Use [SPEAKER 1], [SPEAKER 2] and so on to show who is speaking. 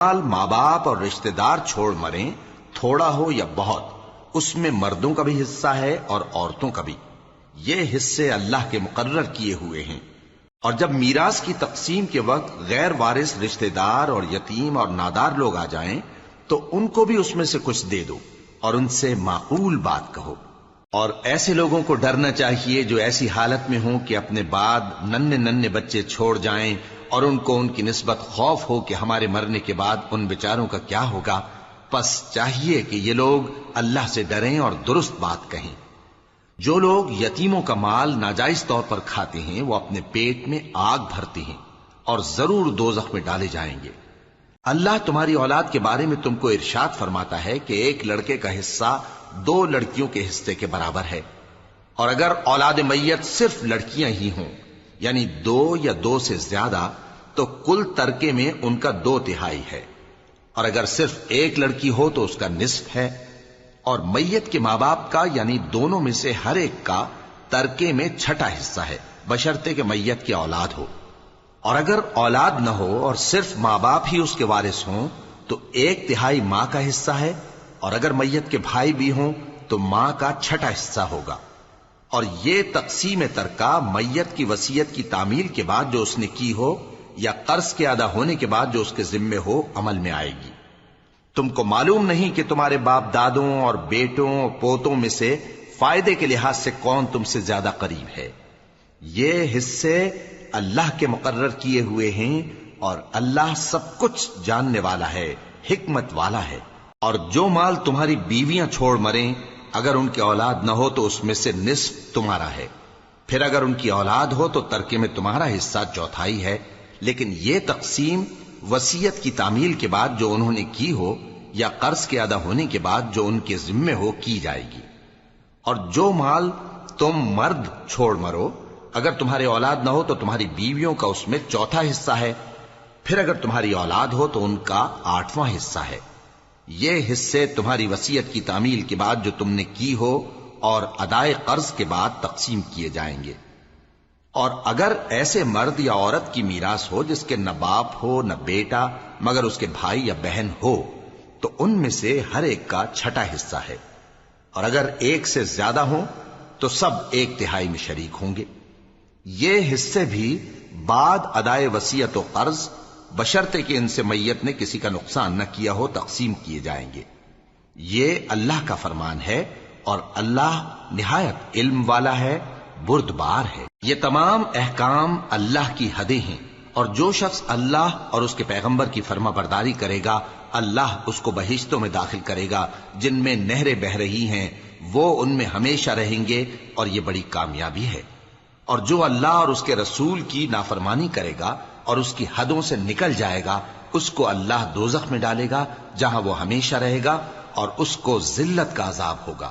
[SPEAKER 1] مال ماں باپ اور رشتہ دار چھوڑ مریں، تھوڑا ہو یا بہت، اس میں مردوں کا بھی حصہ ہے اور عورتوں کا بھی۔ یہ حصے اللہ کے مقرر کیے ہوئے ہیں۔ اور جب میراث کی تقسیم کے وقت غیر وارث رشتہ دار اور یتیم اور نادار لوگ آ جائیں تو ان کو بھی اس میں سے کچھ دے دو اور ان سے معقول بات کہو۔ اور ایسے لوگوں کو ڈرنا چاہیے جو ایسی حالت میں ہوں کہ اپنے بعد ننھے ننھے بچے چھوڑ جائیں اور ان کو ان کی نسبت خوف ہو کہ ہمارے مرنے کے بعد ان بیچاروں کا کیا ہوگا۔ پس چاہیے کہ یہ لوگ اللہ سے ڈریں اور درست بات کہیں۔ جو لوگ یتیموں کا مال ناجائز طور پر کھاتے ہیں وہ اپنے پیٹ میں آگ بھرتے ہیں اور ضرور دوزخ میں ڈالے جائیں گے۔ اللہ تمہاری اولاد کے بارے میں تم کو ارشاد فرماتا ہے کہ ایک لڑکے کا حصہ 2 لڑکیوں کے حصے کے برابر ہے، اور اگر اولاد میت صرف لڑکیاں ہی ہوں یعنی 2 یا 2 سے زیادہ تو کل ترکے میں ان کا 2/3 ہے، اور اگر صرف ایک لڑکی ہو تو اس کا نصف ہے، اور میت کے ماں باپ کا یعنی دونوں میں سے ہر ایک کا ترکے میں 6واں حصہ ہے، بشرطے کہ میت کی اولاد ہو۔ اور اگر اولاد نہ ہو اور صرف ماں باپ ہی اس کے وارث ہوں تو 1/3 ماں کا حصہ ہے، اور اگر میت کے بھائی بھی ہوں تو ماں کا 6واں حصہ ہوگا۔ اور یہ تقسیم ترکہ میت کی وصیت کی تعمیل کے بعد جو اس نے کی ہو یا قرض کے ادا ہونے کے بعد جو اس کے ذمے ہو عمل میں آئے گی۔ تم کو معلوم نہیں کہ تمہارے باپ دادوں اور بیٹوں اور پوتوں میں سے فائدے کے لحاظ سے کون تم سے زیادہ قریب ہے۔ یہ حصے اللہ کے مقرر کیے ہوئے ہیں اور اللہ سب کچھ جاننے والا ہے، حکمت والا ہے۔ اور جو مال تمہاری بیویاں چھوڑ مریں اگر ان کی اولاد نہ ہو تو اس میں سے نصف تمہارا ہے، پھر اگر ان کی اولاد ہو تو ترکے میں تمہارا حصہ 1/4 ہے، لیکن یہ تقسیم وصیت کی تعمیل کے بعد جو انہوں نے کی ہو یا قرض کے ادا ہونے کے بعد جو ان کے ذمے ہو کی جائے گی۔ اور جو مال تم مرد چھوڑ مرو اگر تمہارے اولاد نہ ہو تو تمہاری بیویوں کا اس میں 1/4 حصہ ہے، پھر اگر تمہاری اولاد ہو تو ان کا 8واں حصہ ہے۔ یہ حصے تمہاری وصیت کی تعمیل کے بعد جو تم نے کی ہو اور ادائے قرض کے بعد تقسیم کیے جائیں گے۔ اور اگر ایسے مرد یا عورت کی میراث ہو جس کے نہ باپ ہو نہ بیٹا مگر اس کے بھائی یا بہن ہو تو ان میں سے ہر ایک کا 6واں حصہ ہے، اور اگر ایک سے زیادہ ہوں تو سب 1/3 میں شریک ہوں گے۔ یہ حصے بھی بعد ادائے وصیت و قرض بشرطے کہ ان سے میت نے کسی کا نقصان نہ کیا ہو تقسیم کیے جائیں گے۔ یہ اللہ کا فرمان ہے اور اللہ نہایت علم والا ہے، بردبار ہے۔ یہ تمام احکام اللہ کی حدیں ہیں، اور جو شخص اللہ اور اس کے پیغمبر کی فرما برداری کرے گا اللہ اس کو بہشتوں میں داخل کرے گا جن میں نہریں بہ رہی ہیں، وہ ان میں ہمیشہ رہیں گے، اور یہ بڑی کامیابی ہے۔ اور جو اللہ اور اس کے رسول کی نافرمانی کرے گا اور اس کی حدوں سے نکل جائے گا اس کو اللہ دوزخ میں ڈالے گا جہاں وہ ہمیشہ رہے گا، اور اس کو ذلت کا عذاب ہوگا۔